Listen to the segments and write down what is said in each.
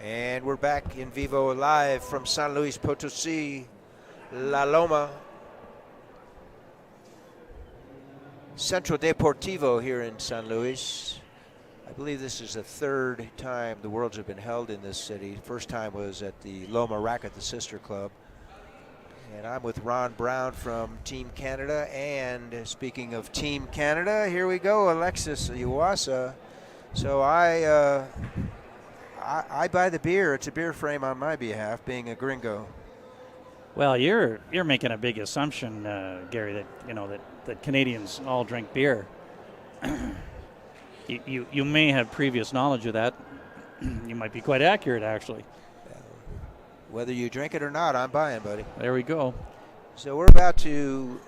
And we're back in vivo live from San Luis Potosí, La Loma. Centro Deportivo here in San Luis. I believe this is the third time the Worlds have been held in this city. First time was at the Loma Racket, the sister club. And I'm with Ron Brown from Team Canada. And speaking of Team Canada, here we go, Alexis Iwasa. So I buy the beer. It's a beer frame on my behalf, being a gringo. Well, you're making a big assumption, Gary, that that Canadians all drink beer. you may have previous knowledge of that. You might be quite accurate, actually. Whether you drink it or not, I'm buying, buddy. There we go. So we're about to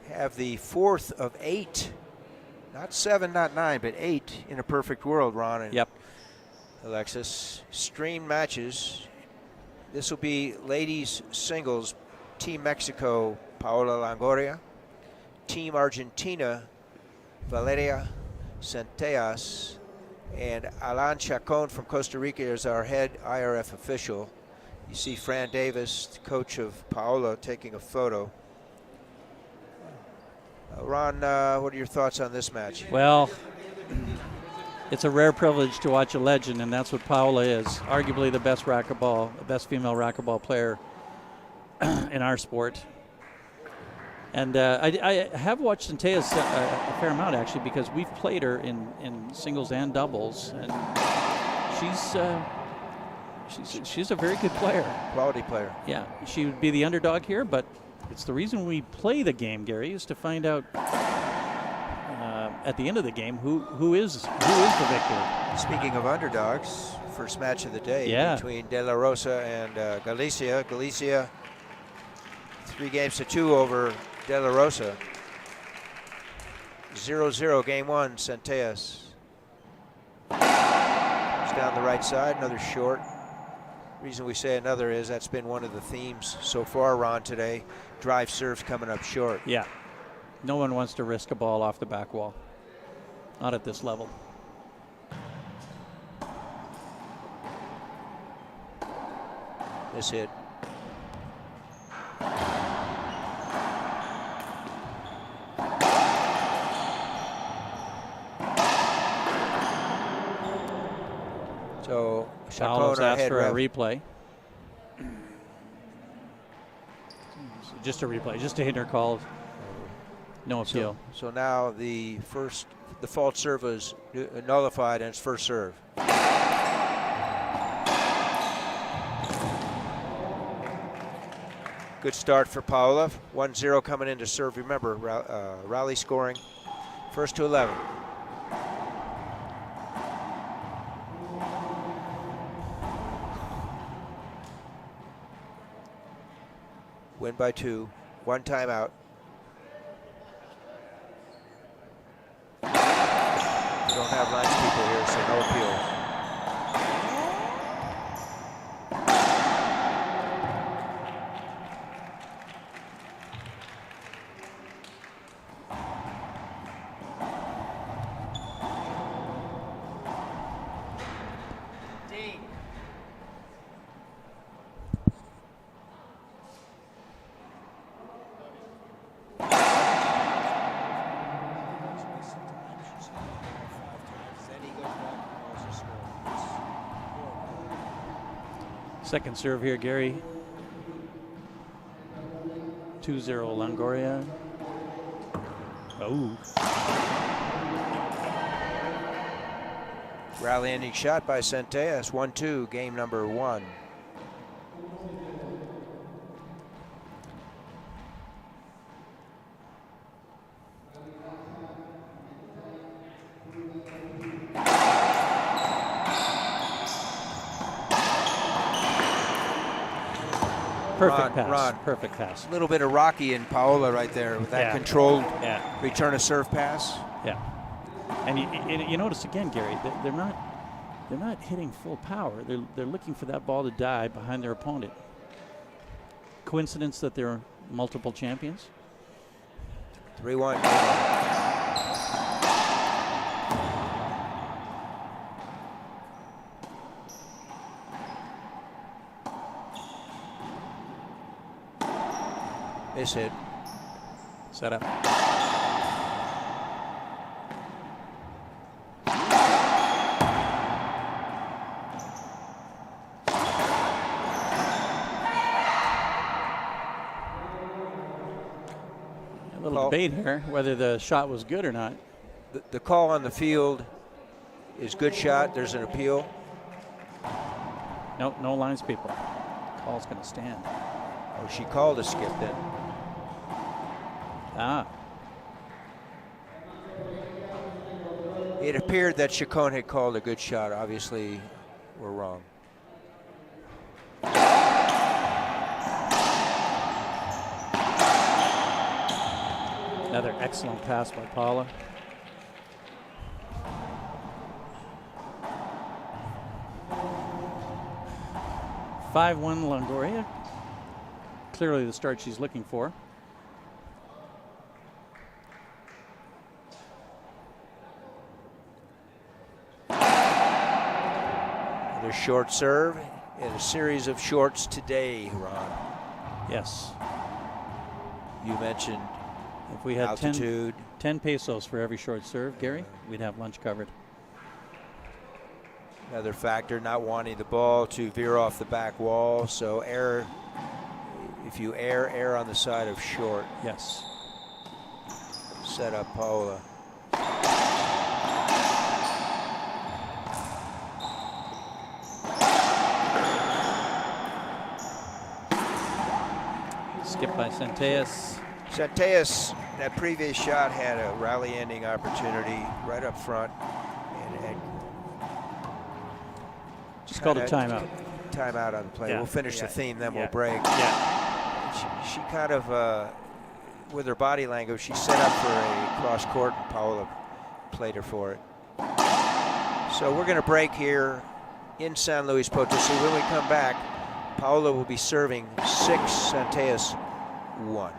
have the fourth of 8, not 7, not 9, but 8 in a perfect world, Ron and Yep. Alexis. Stream matches. This will be ladies singles. Team Mexico, Paola Longoria. Team Argentina, Longoria-Centellas. And Alan Chacon from Costa Rica is our head IRF official. You see Fran Davis, the coach of Paola, taking a photo. Ron, what are your thoughts on this match? Well, it's a rare privilege to watch a legend, and that's what Paola is. Arguably the best female racquetball player in our sport. And I have watched Centellas a fair amount, actually, because we've played her in singles and doubles, and she's a very good player. Quality player. Yeah, she would be the underdog here, but it's the reason we play the game, Gary, is to find out at the end of the game who is the victor. Speaking of underdogs, first match of the day between De La Rosa and Galicia. Galicia 3-2 over De La Rosa. 0-0 game 1, Centellas. It's down the right side, another short. Reason we say another is that's been one of the themes so far, Ron, today. Drive serves coming up short. Yeah. No one wants to risk a ball off the back wall. Not at this level. This hit. So Paolo's asked for a replay. Just a replay, just a hitter called. No appeal. So now the fault serve was nullified, and it's first serve. Good start for Paola. 1-0 coming into serve. Remember, rally scoring, first to 11. Win by 2, 1 timeout. We don't have lines people here, so no appeals. Second serve here, Gary. 2-0 Longoria. Oh. Rally ending shot by Centellas. 1-2, game number 1. Perfect pass. Ron. Perfect pass. A little bit of Rocky and Paola right there with that controlled return of serve pass. Yeah. And you notice again, Gary, they're not hitting full power. They're looking for that ball to die behind their opponent. Coincidence that they're multiple champions? 3-1. Miss hit. Set up. A little debate here whether the shot was good or not. The call on the field is good shot. There's an appeal. Nope, no lines, people. Call's going to stand. Oh, she called a skip then. Ah. It appeared that Chacon had called a good shot. Obviously, we're wrong. Another excellent pass by Paula. (5-1) Longoria. Clearly the start she's looking for. Another short serve and a series of shorts today, Ron. Yes. You mentioned if we had altitude. 10 pesos for every short serve, Gary, we'd have lunch covered. Another factor, not wanting the ball to veer off the back wall. So err, if you err on the side of short. Yes. Set up Paola. Skip by Centellas. Centellas, that previous shot had a rally ending opportunity right up front. And just called a timeout. Timeout on the play. Yeah. We'll finish the theme, then we'll break. Yeah. She kind of, with her body language, she set up for a cross court, and Paola played her for it. So we're going to break here in San Luis Potosi. When we come back, Paola will be serving 6, Centellas 1.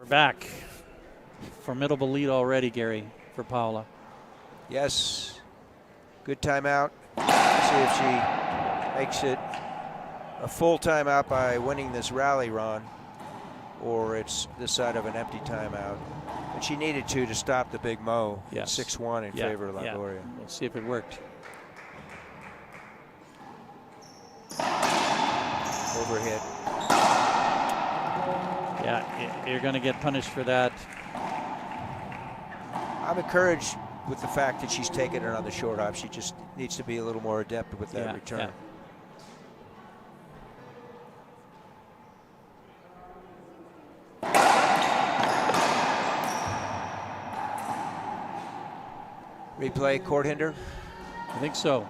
Back. Formidable lead already, Gary, for Paola. Yes. Good timeout. See if she makes it a full timeout by winning this rally, Ron, or it's this side of an empty timeout. But she needed to stop the Big Mo. Yes. 6-1 in favor of Longoria. Yeah. We'll see if it worked. Overhit. Yeah, you're going to get punished for that. I'm encouraged with the fact that she's taken it on the short hop. She just needs to be a little more adept with that return. Replay, court hinder? I think so.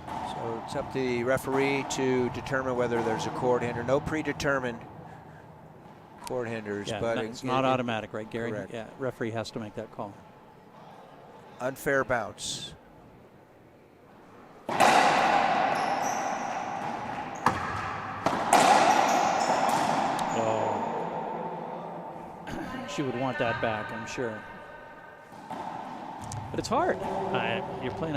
So it's up to the referee to determine whether there's a court hinder. No predetermined court hinders, but it's not automatic, right, Gary? Correct. Yeah, referee has to make that call. Unfair bounce. Oh. She would want that back, I'm sure. But it's hard. You're playing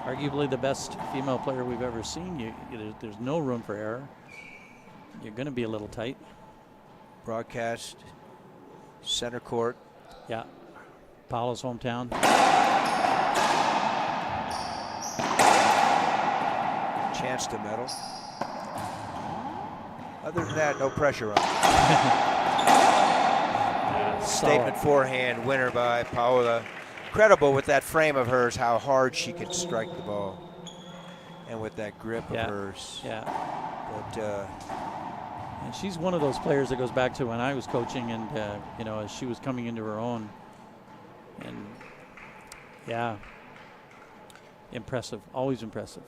arguably the best female player we've ever seen. There's no room for error. You're going to be a little tight. Broadcast, center court. Yeah, Paolo's hometown. Chance to medal. Other than that, no pressure on it. Statement forehand winner by Paola. Incredible with that frame of hers, how hard she can strike the ball. And with that grip of hers. Yeah. But, and she's one of those players that goes back to when I was coaching, and as she was coming into her own, And yeah, impressive, always impressive.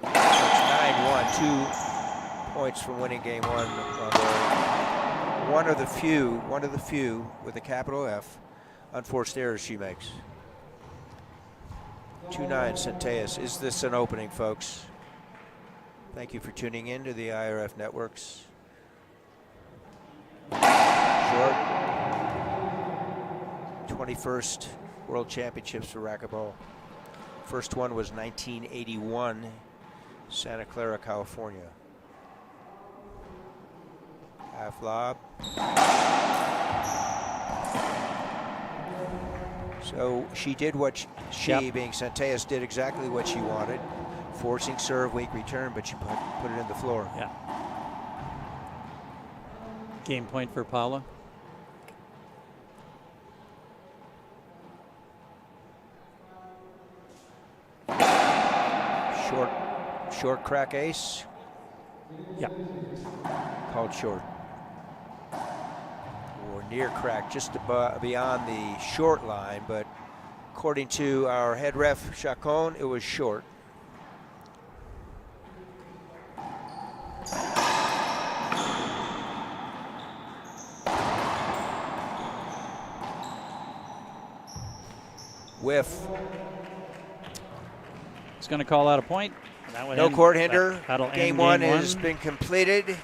So it's 9-1, 2 points from winning game one. One of the few with a capital F, unforced errors she makes. 2-9 Centellas. Is this an opening, folks? Thank you for tuning in to the IRF Networks. Short. 21st World Championships for racquetball. First one was 1981, Santa Clara, California. Half lob. So she did what being Centellas, did exactly what she wanted. Forcing serve, weak return, but she put it in the floor. Yeah. Game point for Paula. Short crack ace. Yeah. Called short. Or near crack, just beyond the short line, but according to our head ref, Chacon, it was short. Whiff. It's going to call out a point. No court hinder. Game one has been completed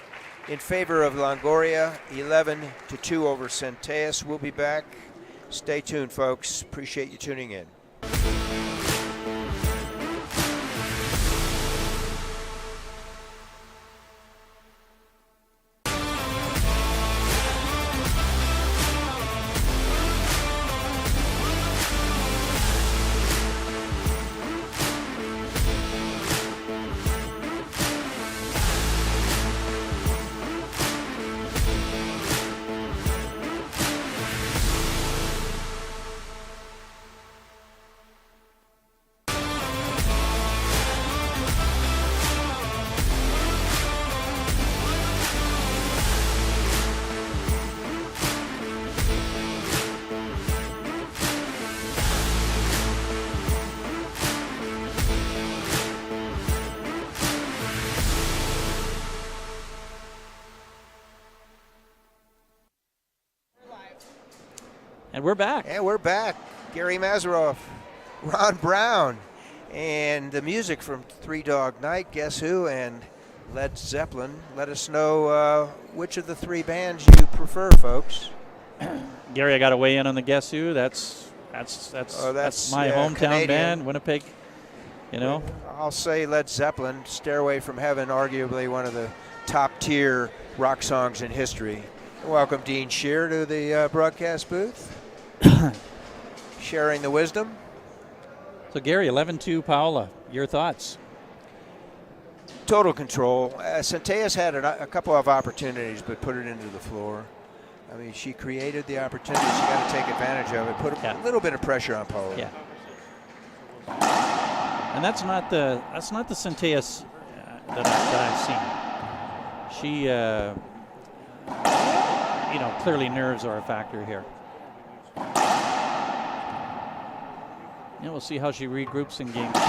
in favor of Longoria, 11-2 over Centellas. We'll be back. Stay tuned, folks. Appreciate you tuning in. And we're back. And we're back. Gary Mazeroff, Ron Brown, and the music from Three Dog Night, Guess Who, and Led Zeppelin. Let us know which of the three bands you prefer, folks. Gary, I got to weigh in on the Guess Who. That's my hometown Canadian band, Winnipeg. You know, I'll say Led Zeppelin, Stairway from Heaven, arguably one of the top tier rock songs in history. Welcome Dean Shear to the broadcast booth. Sharing the wisdom. So Gary, 11-2 Paula, your thoughts? Total control. Centellas had a couple of opportunities, but put it into the floor. I mean, she created the opportunity. She got to take advantage of it. Put a little bit of pressure on Paula. Yeah. And that's not the Centellas that I've seen. She, clearly nerves are a factor here. And we'll see how she regroups in game two.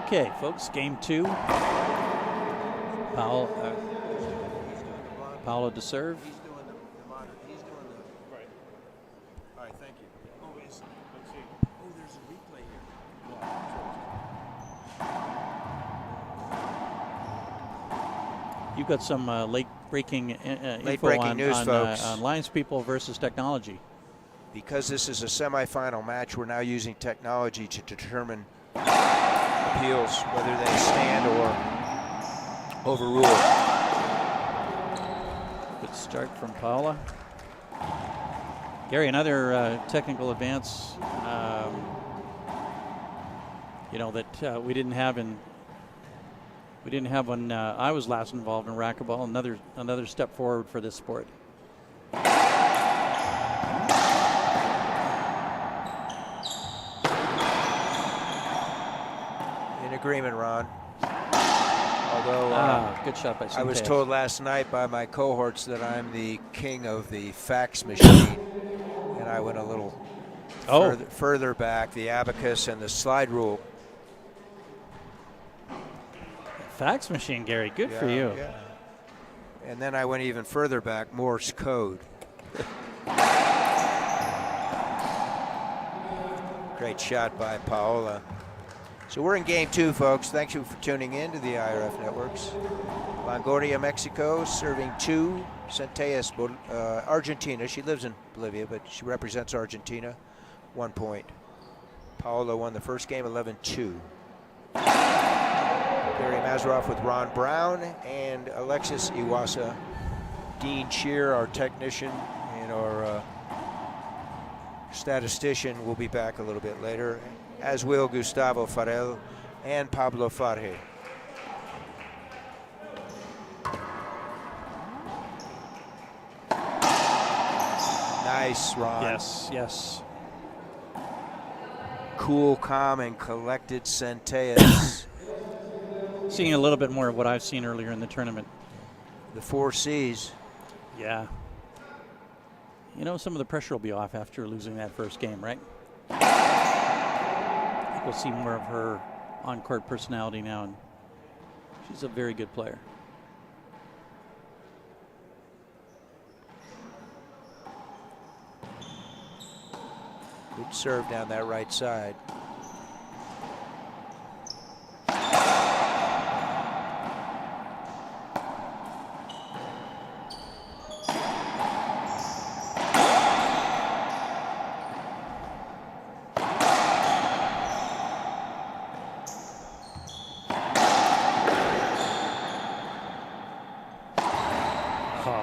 Okay, folks, game two. Paolo to serve. He's doing the monitor. He's doing the right. All right, thank you. Oh, let's see. Oh, there's a replay here. You've got some late-breaking info news, folks. On lines people versus technology. Because this is a semifinal match, we're now using technology to determine appeals, whether they stand or overrule. Good start from Paula. Gary, another technical advance, that we didn't have when I was last involved in racquetball. Another step forward for this sport. disagreement, Ron. Although good shot by Centellas. I was told last night by my cohorts that I'm the king of the fax machine, and I went a little further back, the abacus and the slide rule. Fax machine, Gary. Good for you. Yeah. And then I went even further back, Morse code. Great shot by Paola. So we're in game 2, folks. Thank you for tuning in to the IRF Networks. Longoria, Mexico, serving 2. Centellas, Argentina. She lives in Bolivia, but she represents Argentina. 1 point. Paola won the first game, 11-2. Gary Mazeroff with Ron Brown and Alexis Iwasa. Dean Shear, our technician, and our statistician, will be back a little bit later, as will Gustavo Farel and Pablo Farge. Nice, Ron. Yes, yes. Cool, calm, and collected Centellas. Seeing a little bit more of what I've seen earlier in the tournament. The 4 C's. Yeah. You know, some of the pressure will be off after losing that first game, right? I think we'll see more of her on-court personality now, and she's a very good player. Good serve down that right side.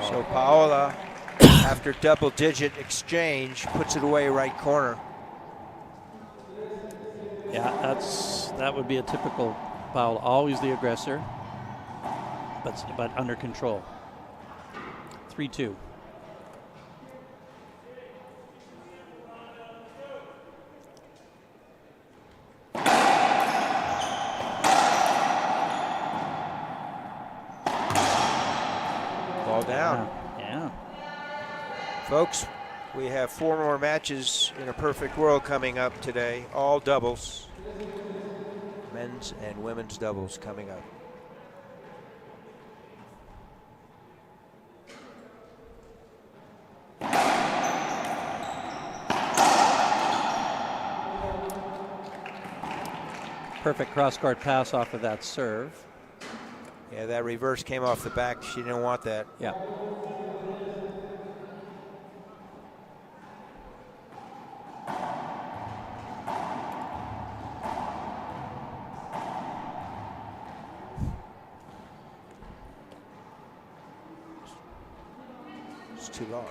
So Paola, after double-digit exchange, puts it away right corner. Yeah, that would be a typical Paola. Always the aggressor, but under control. 3-2. Ball down. Yeah. Folks, we have 4 more matches in a perfect world coming up today. All doubles. Men's and women's doubles coming up. Perfect cross-court pass off of that serve. Yeah, that reverse came off the back. She didn't want that. Yeah. It's too long.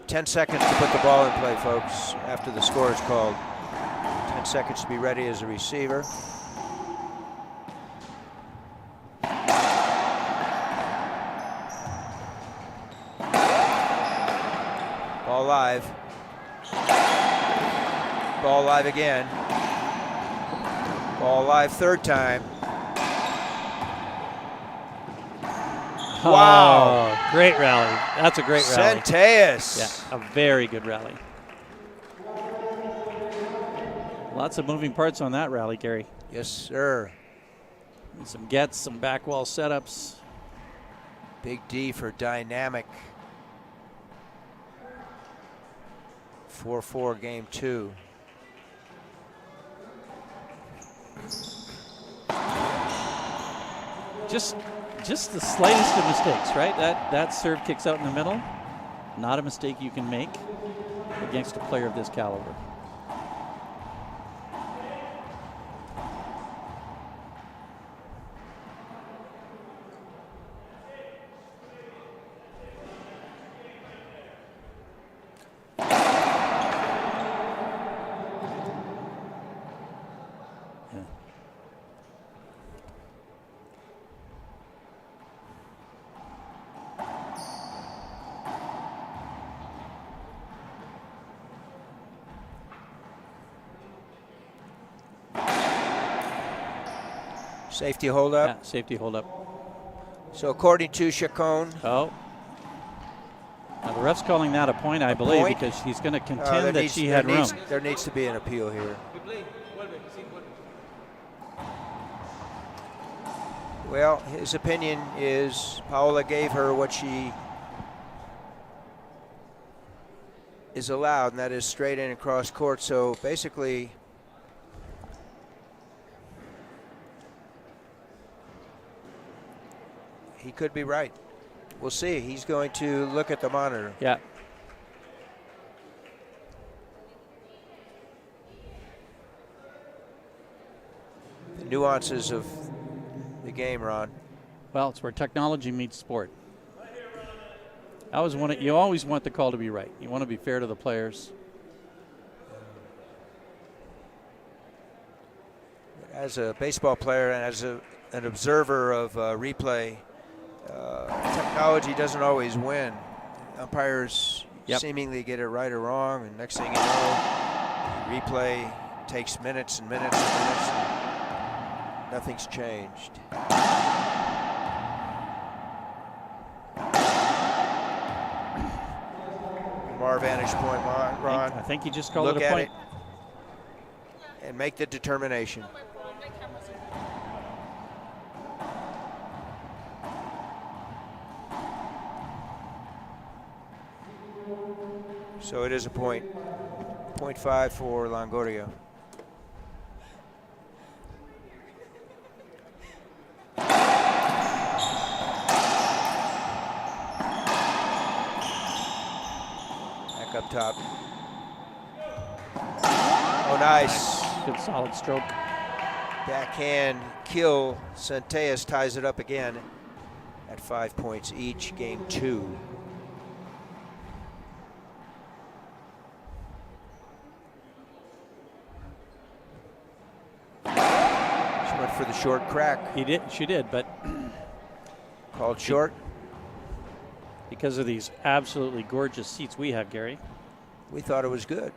10 seconds to put the ball in play, folks, after the score is called. 10 seconds to be ready as a receiver. Ball live. Ball live again. Ball live third time. Wow. Oh, great rally. That's a great rally. Centellas. Yeah, a very good rally. Lots of moving parts on that rally, Gary. Yes, sir. And some gets, some back wall setups. Big D for dynamic. 4-4 game 2. Just the slightest of mistakes, right? That serve kicks out in the middle. Not a mistake you can make against a player of this caliber. Safety hold up. Yeah, safety hold up. So according to Chacon, Oh. Now the ref's calling that a point, I believe, point? because he's going to contend that she had room. There needs to be an appeal here. Well, his opinion is Paola gave her what she is allowed, and that is straight in and cross court. So basically, he could be right. We'll see. He's going to look at the monitor. Yeah. The nuances of the game, Ron. Well, it's where technology meets sport. You always want the call to be right. You want to be fair to the players. As a baseball player and as an observer of replay, technology doesn't always win. Umpires seemingly get it right or wrong, and next thing you know, replay takes minutes and minutes and minutes, and nothing's changed. From our vantage point, Ron, I think you just called look it a at point. it and make the determination. So it is a point. 0.5 for Longoria. Back up top. Oh, nice. Good solid stroke. Backhand kill. Centellas ties it up again at 5 points each, game 2. For the short crack. She did, but called short. Because of these absolutely gorgeous seats we have, Gary. We thought it was good.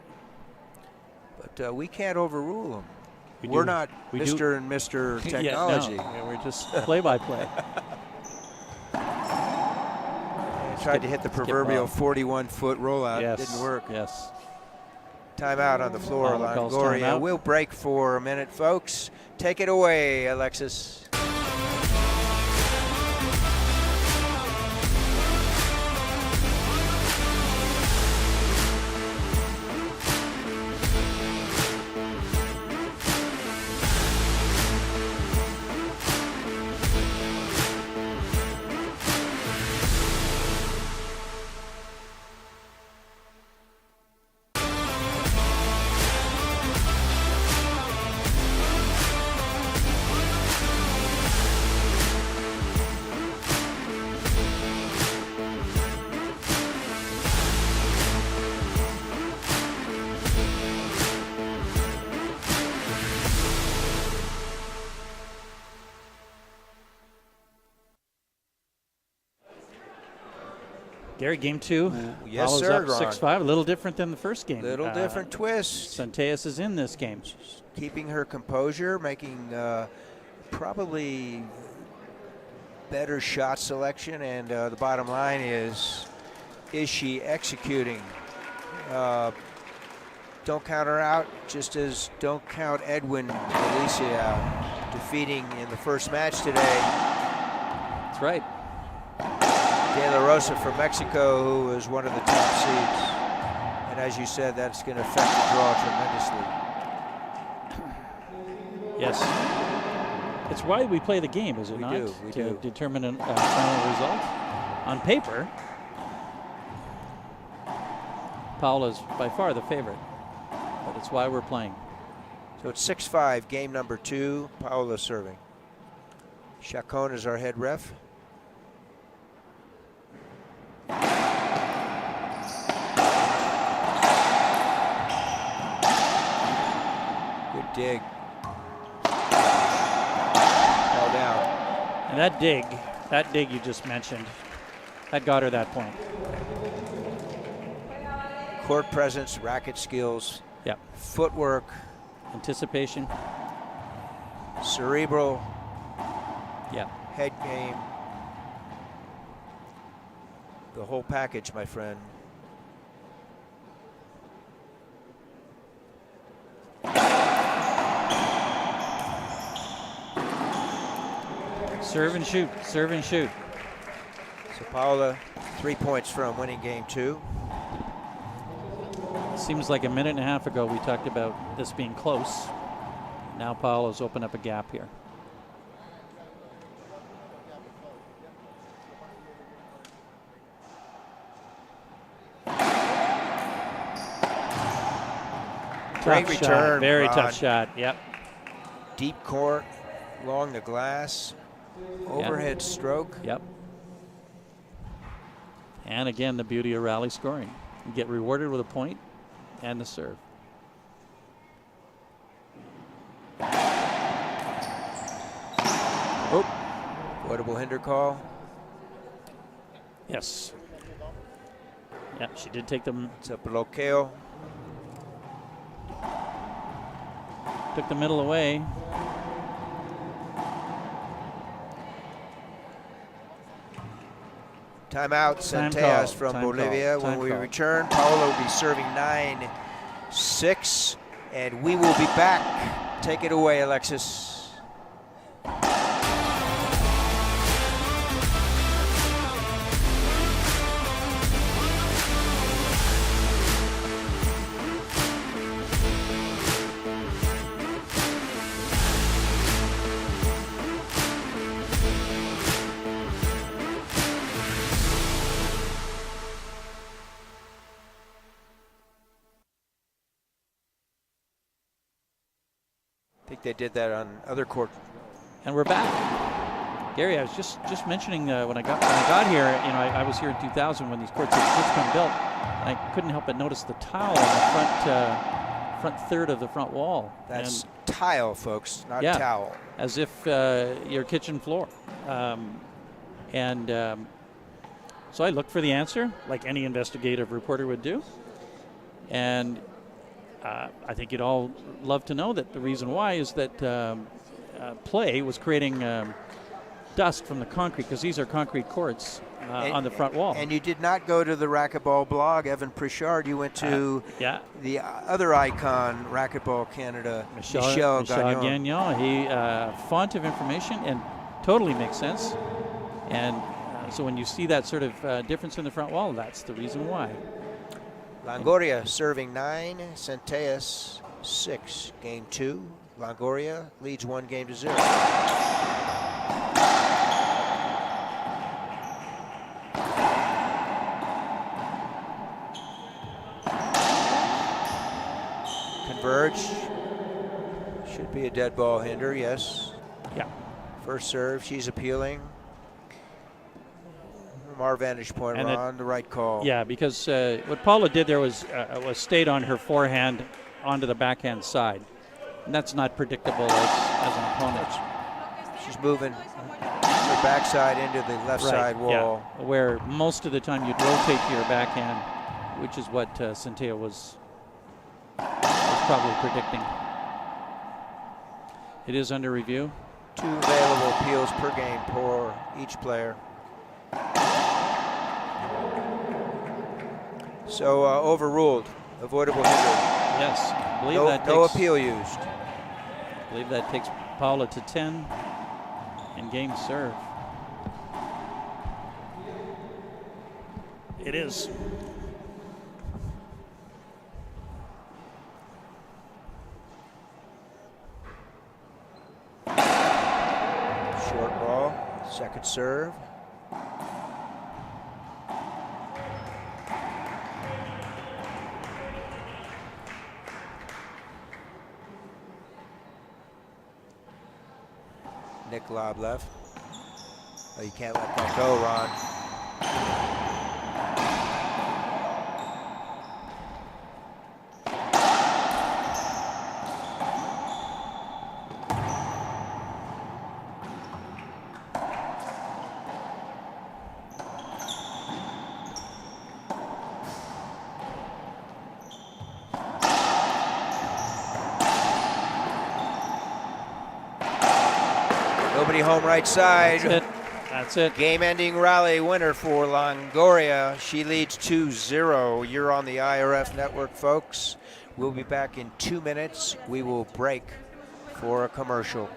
But we can't overrule them. We're not Mr. and Mr. Technology. Yeah, we're just play-by-play. Tried to hit the proverbial 41-foot rollout. Yes. Didn't work. Yes. Timeout on the floor, Longoria. We'll break for a minute, folks. Take it away, Alexis. Gary, game 2. Yes, follows sir, up Ron. 6-5. A little different than the first game. Little different twist. Centellas is in this game. Keeping her composure, making probably better shot selection, and the bottom line is she executing? Don't count her out, just as don't count Edwin Alicia out, defeating in the first match today. That's right. De La Rosa from Mexico, who was one of the top seeds. And as you said, that's going to affect the draw tremendously. Yes. It's why we play the game, is it not? We to do. determine a final result. On paper, Paola's by far the favorite, but it's why we're playing. So it's 6-5, game number 2, Paola serving. Chacon is our head ref. Good dig. All down. And that dig you just mentioned, that got her that point. Court presence, racket skills, Yep. footwork, Anticipation. cerebral Yeah. Head game. The whole package, my friend. Serve and shoot, serve and shoot. So Paula, 3 points from winning game 2. Seems like a minute and a half ago we talked about this being close. Now Paolo's opened up a gap here. Great Tough return, shot, very Ron. tough shot. Yep. Deep court, along the glass, overhead stroke. Yep. And again, the beauty of rally scoring. You get rewarded with a point and the serve. Oh, avoidable hinder call. Yes. Yep, she did take them. It's a bloqueo. Took the middle away. Timeout, Time Centellas call, from time Bolivia. call, When we time call. return, Paolo will be serving 9-6, and we will be back. Take it away, Alexis. I think they did that on other court. And we're back. Gary, I was just mentioning when I got here, you know, I was here in 2000 when these courts had just been built, and I couldn't help but notice the tile on the front third of the front wall. That's tile, folks, not Yeah. towel. As if your kitchen floor. So I looked for the answer, like any investigative reporter would do. And I think you'd all love to know that the reason why is that play was creating dust from the concrete, because these are concrete courts on the front wall. And you did not go to the Racquetball blog, Evan Pritchard. You went to the other icon, Racquetball Canada, Michel Gagnon. He font of information and totally makes sense. And so when you see that sort of difference in the front wall, that's the reason why. Longoria serving 9, Centellas 6. Game 2. Longoria leads 1-0. Converge. Should be a dead ball hinder, yes. Yeah. First serve, she's appealing. From our vantage point, And Ron, the right call. Yeah, because what Paula did there was stayed on her forehand onto the backhand side. And that's not predictable as an opponent. She's moving her backside into the left side wall. Yeah, where most of the time you'd rotate to your backhand, which is what Centellas was probably predicting. It is under review. 2 available appeals per game for each player. So overruled, avoidable hinder. Yes, I believe No appeal used. I believe that takes Paula to 10 and game serve. It is. Short ball, second serve. Nick lob left. Oh, you can't let that go, Ron. Somebody home right side. That's it. That's it. Game-ending rally winner for Longoria. She leads 2-0. You're on the IRF network, folks. We'll be back in 2 minutes. We will break for a commercial.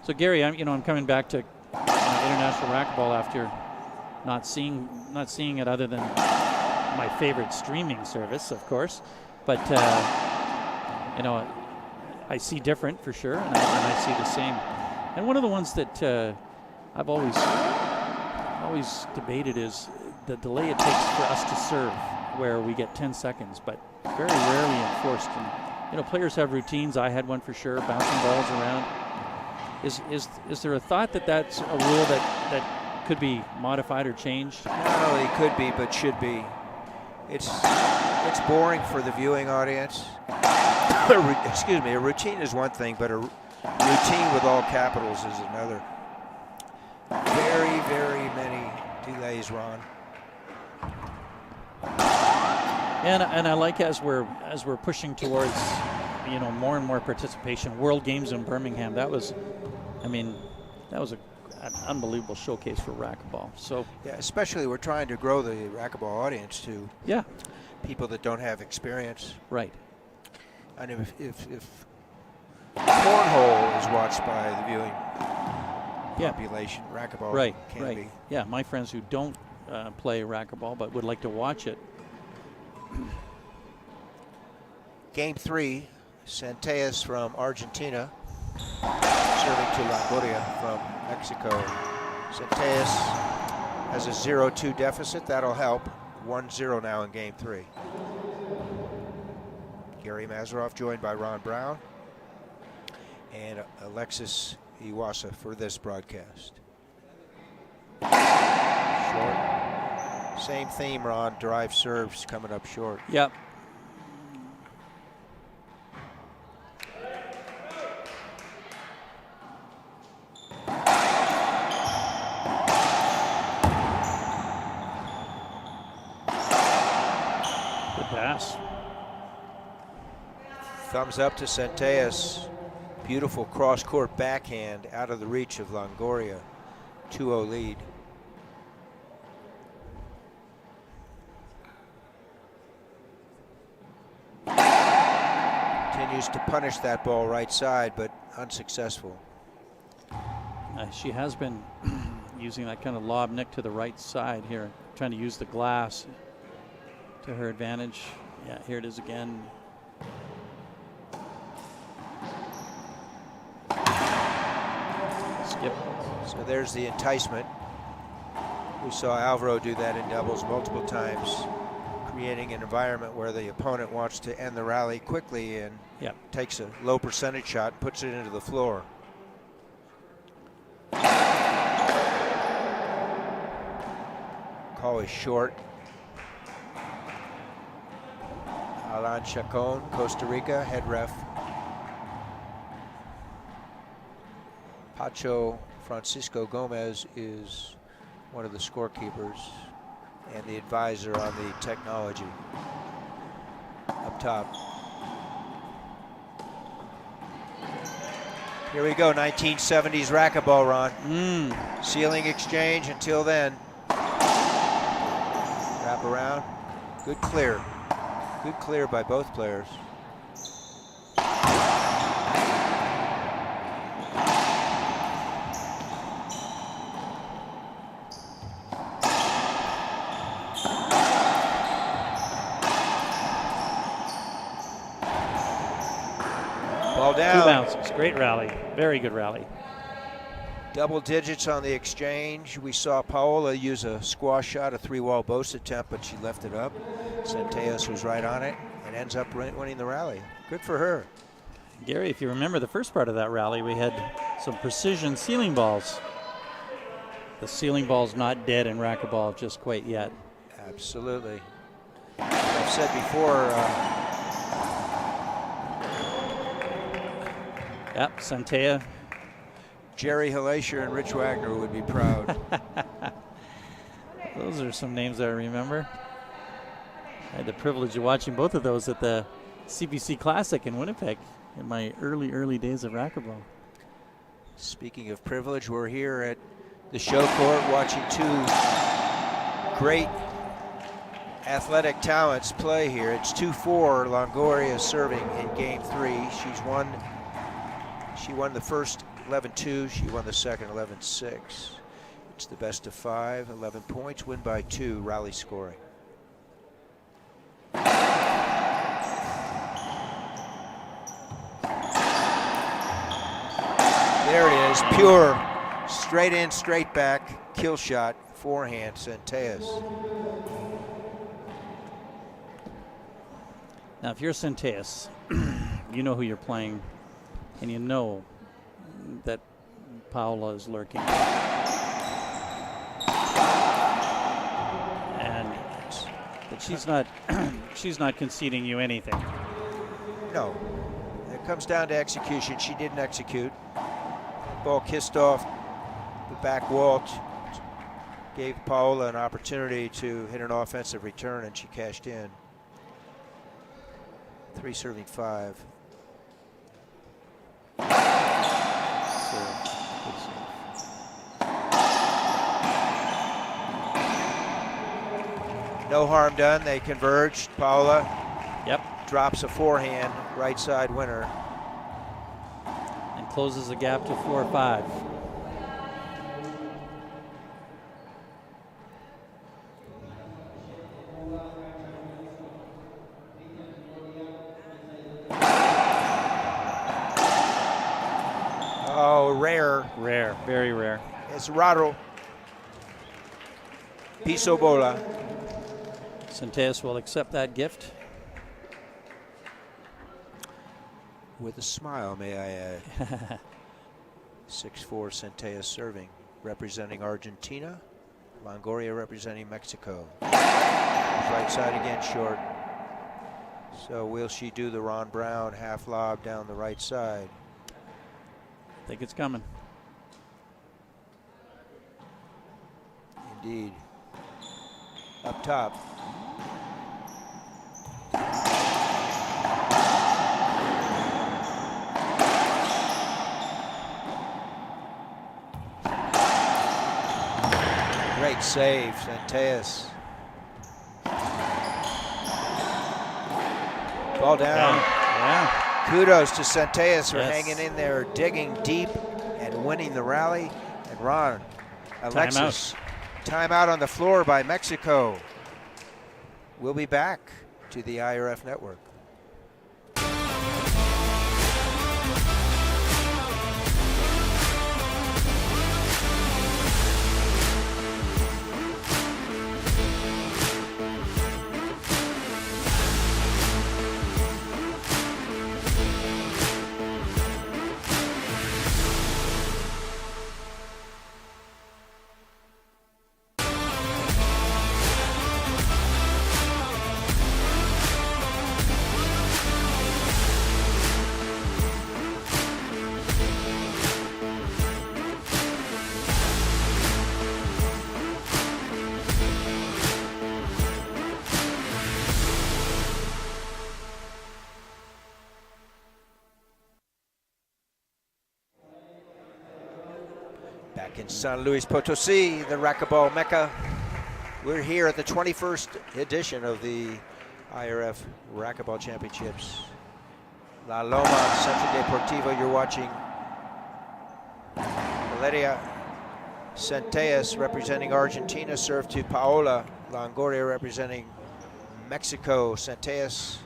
So Gary, I'm coming back to international racquetball after not seeing it other than my favorite streaming service, of course. But I see different for sure, and I see the same. And one of the ones that I've always debated is the delay it takes for us to serve, where we get 10 seconds, but very rarely enforced. And players have routines. I had one for sure, bouncing balls around. Is there a thought that that's a rule that could be modified or changed? Not only could be, but should be. It's boring for the viewing audience. Excuse me, a routine is one thing, but a routine with all capitals is another. Very, very many delays, Ron. And I like as we're pushing towards more and more participation. World Games in Birmingham. That was an unbelievable showcase for racquetball. So yeah, especially we're trying to grow the racquetball audience to people that don't have experience. Right. And if cornhole is watched by the viewing population, racquetball can be. Yeah, my friends who don't play racquetball but would like to watch it. Game 3, Centellas from Argentina serving to Longoria from Mexico. Centellas has a 0-2 deficit. That'll help. 1-0 now in Game 3. Gary Mazeroff joined by Ron Brown and Alexis Iwasa for this broadcast. Short. Same theme, Ron. Drive serves coming up short. Yep. Good pass. Thumbs up to Centellas. Beautiful cross-court backhand out of the reach of Longoria. 2-0 lead. Continues to punish that ball right side, but unsuccessful. She has been using that kind of lob nick to the right side here, trying to use the glass to her advantage. Yeah, here it is again. Skip. So there's the enticement. We saw Alvaro do that in doubles multiple times, creating an environment where the opponent wants to end the rally quickly and takes a low percentage shot and puts it into the floor. Call is short. Alan Chacon, Costa Rica, head ref. Pacho Francisco Gomez is one of the scorekeepers and the advisor on the technology. Up top. Here we go, 1970s racquetball, Ron. Ceiling exchange until then. Wrap around. Good clear. Good clear by both players. Ball down. 2 bounces. Great rally. Very good rally. Double digits on the exchange. We saw Paola use a squash shot, a 3-wall boast attempt, but she left it up. Centellas was right on it and ends up winning the rally. Good for her. Gary, if you remember the first part of that rally, we had some precision ceiling balls. The ceiling ball's not dead in racquetball just quite yet. Absolutely. As I've said before, Yep, Centella. Jerry Halacier and Rich Wagner would be proud. Those are some names I remember. I had the privilege of watching both of those at the CBC Classic in Winnipeg in my early days of racquetball. Speaking of privilege, we're here at the show court watching two great athletic talents play here. It's 2-4. Longoria serving in game 3. She won the first 11-2. She won the second 11-6. It's the best of 5, 11 points, win by 2, rally scoring. There it is, pure, straight in, straight back, kill shot, forehand, Centellas. Now, if you're Centellas, you know who you're playing, and you know that Paola is lurking. And but she's not conceding you anything. No, it comes down to execution. She didn't execute. Ball kissed off the back wall, gave Paola an opportunity to hit an offensive return, and she cashed in. 3 serving 5. No harm done. They converged. Paola drops a forehand, right side winner. And closes the gap to 4-5. Oh, rare. Rare, very rare. It's raro. Piso bola. Centellas will accept that gift. With a smile, may I add. 6'4" Centellas serving, representing Argentina. Longoria representing Mexico. Right side again short. So will she do the Ron Brown half lob down the right side? I think it's coming. Indeed. Up top. Great save, Centellas. Ball down. Yeah. Kudos to Centellas for Yes. hanging in there, digging deep and winning the rally. And Ron, Alexis, timeout on the floor by Mexico. We'll be back to the IRF Network. back in San Luis Potosí, the racquetball mecca. We're here at the 21st edition of the IRF Racquetball Championships. La Loma, Centro Deportivo, you're watching Longoria-Centellas representing Argentina serve to Paola Longoria representing Mexico. Centellas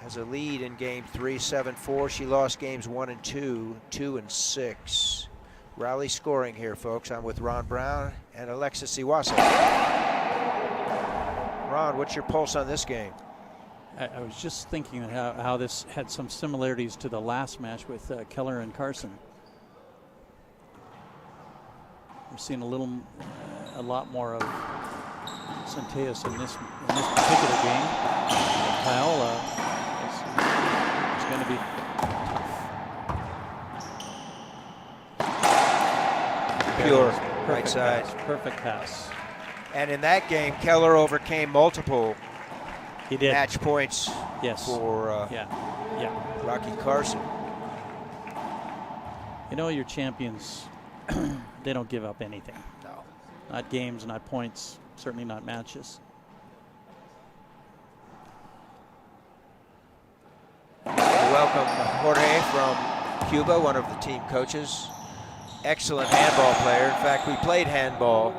has a lead in game 3, 7-4. She lost games 1 and 2, 2 and 6. Rally scoring here, folks. I'm with Ron Brown and Alexis Iwasa. Ron, what's your pulse on this game? I was just thinking how this had some similarities to the last match with Keller and Carson. We're seeing a lot more of Centellas in this particular game. Paola is going to be tough. Pure right side. Perfect pass. And in that game, Keller overcame multiple match points for Rocky Carson. You know, your champions, they don't give up anything. No. Not games, not points, certainly not matches. Welcome Jorge from Cuba, one of the team coaches. Excellent handball player. In fact, we played handball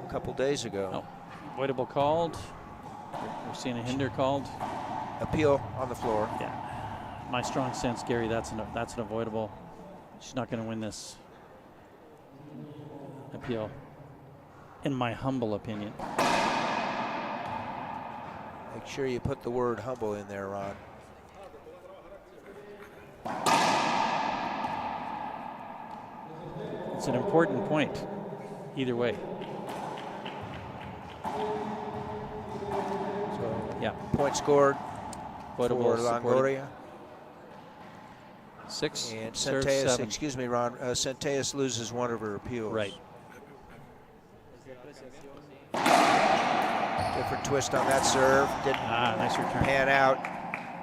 a couple days ago. Oh, avoidable called. We're seeing a hinder called. Appeal on the floor. Yeah. My strong sense, Gary, that's an avoidable. She's not going to win this appeal, in my humble opinion. Make sure you put the word humble in there, Ron. It's an important point, either way. So, yeah. Point scored for Longoria. 6 and Centellas, excuse me, Ron. Centellas loses one of her appeals. Right. Different twist on that serve. Didn't nice return. Pan out.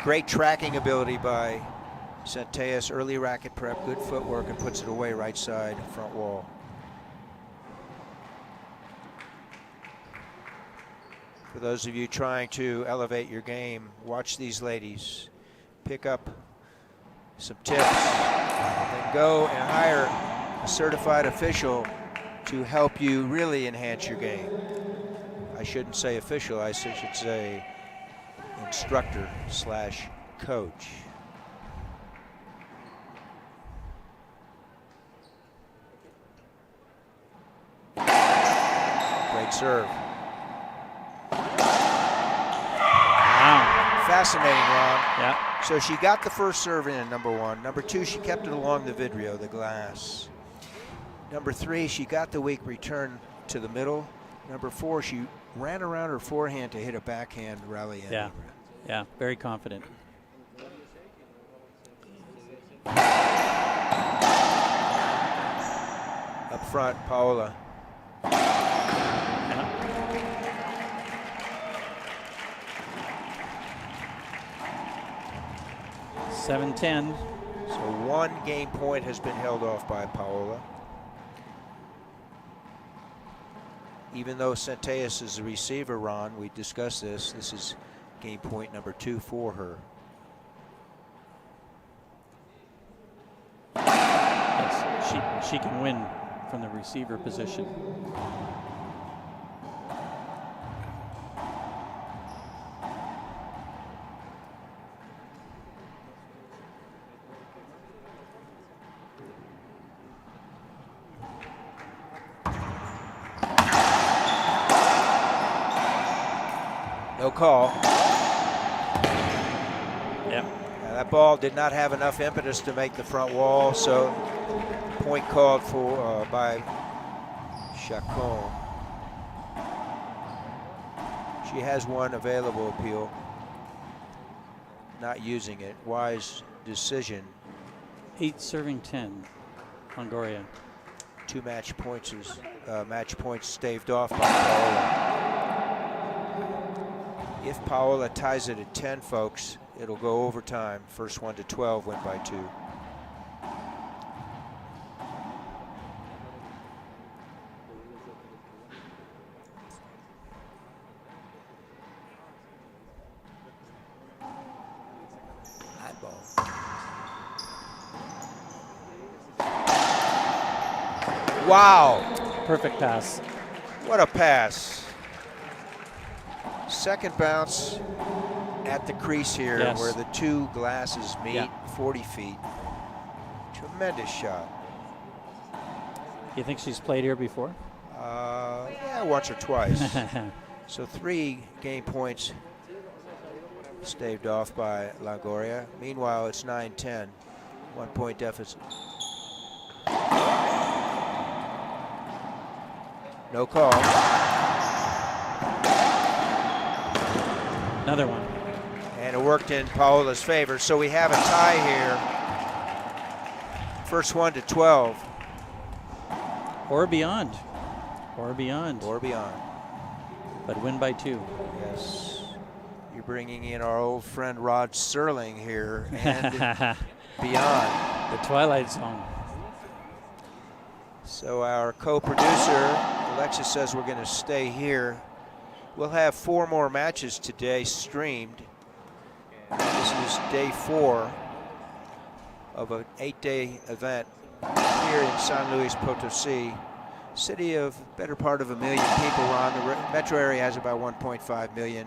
Great tracking ability by Centellas. Early racket prep, good footwork, and puts it away right side front wall. For those of you trying to elevate your game, watch these ladies. Pick up some tips, then go and hire a certified official to help you really enhance your game. I shouldn't say official, I should say instructor / coach. Great serve. Wow. Fascinating, Ron. Yeah. So she got the first serve in, number 1. Number 2, she kept it along the vidrio, the glass. Number 3, she got the weak return to the middle. Number 4, she ran around her forehand to hit a backhand rally. Yeah, very confident. Up front, Paola. 7-10. So 1 game point has been held off by Paola. Even though Centellas is a receiver, Ron, we discussed this. This is game point number 2 for her. Yes, she can win from the receiver position. No call. Yep. That ball did not have enough impetus to make the front wall, so point called for by Chacon. She has one available appeal. Not using it. Wise decision. 8 serving 10. Longoria. 2 match points staved off by Paola. If Paola ties it at 10, folks, it'll go overtime. First one to 12 went by 2. Wow. Perfect pass. What a pass. Second bounce at the crease here, Yes. where the two glasses meet, Yeah. 40 feet. Tremendous shot. You think she's played here before? Yeah, once or twice. So 3 game points staved off by Longoria. Meanwhile, it's 9-10, 1 point deficit. No call. Another one. And it worked in Paola's favor. So we have a tie here. First one to 12. Or beyond. Or beyond. Or beyond. But win by 2. Yes. You're bringing in our old friend Rod Serling here and beyond. The Twilight Zone. So our co-producer, Alexis, says we're going to stay here. We'll have 4 more matches today streamed. This is day 4 of an 8-day event here in San Luis Potosi. City of better part of 1 million people. Ron, the metro area has about 1.5 million.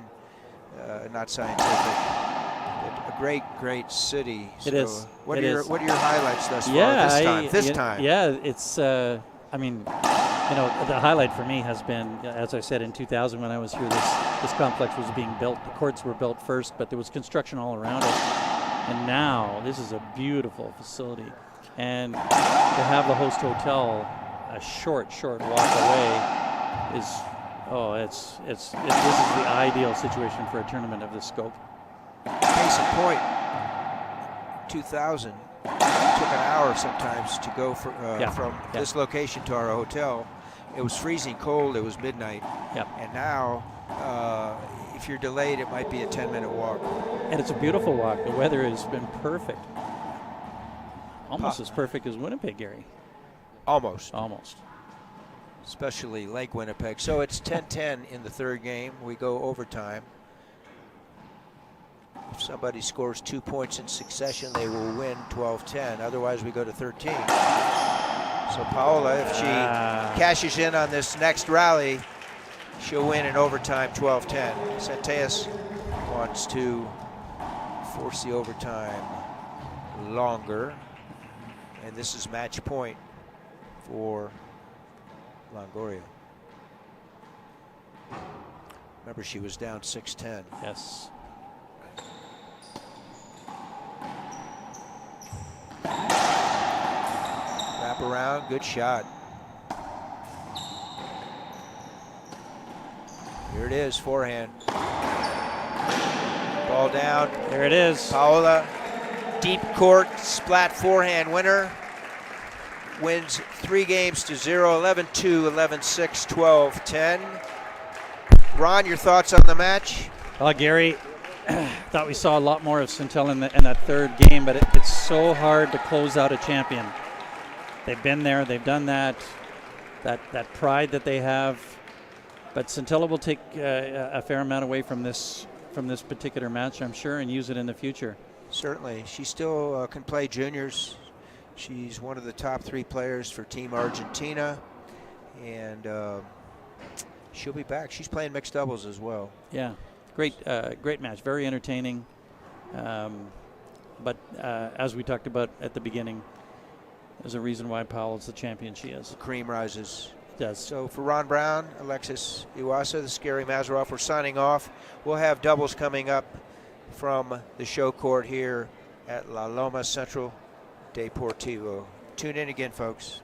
Not scientific, but a great city. It is. What It are your is. what are your highlights thus far? Yeah, This time. Yeah, it's. I mean, the highlight for me has been, as I said, in 2000 when I was here. This complex was being built. The courts were built first, but there was construction all around it. And now this is a beautiful facility, and to have the host hotel a short walk away is, this is the ideal situation for a tournament of this scope. Case in point, 2000 took an hour sometimes to go from this location to our hotel. It was freezing cold. It was midnight. Yep. And now, if you're delayed, it might be a 10-minute walk. And it's a beautiful walk. The weather has been perfect. Almost as perfect as Winnipeg, Gary. Almost. Especially Lake Winnipeg. So it's 10-10 in the third game. We go overtime. If somebody scores 2 points in succession, they will win 12-10. Otherwise, we go to 13. So Paola, if she cashes in on this next rally, she'll win in overtime 12-10. Centellas wants to force the overtime longer. And this is match point for Longoria. Remember, she was down 6-10. Yes. Wrap around, good shot. Here it is, forehand. Ball down. There it is. Paola, deep court, splat forehand winner. Wins 3 games to 0, 11-2, 11-6, 12-10. Ron, your thoughts on the match? Well, Gary, thought we saw a lot more of Centella in that third game, but it's so hard to close out a champion. They've been there, they've done that pride that they have. But Centella will take a fair amount away from this particular match, I'm sure, and use it in the future. Certainly. She still can play juniors. She's one of the top 3 players for Team Argentina, and she'll be back. She's playing mixed doubles as well. Yeah, great match, very entertaining. But as we talked about at the beginning, there's a reason why Powell's the champion she is. The cream rises. It does. So for Ron Brown, Alexis Iwasa, the Scary Mazeroff, we're signing off. We'll have doubles coming up from the show court here at La Loma Central Deportivo. Tune in again, folks.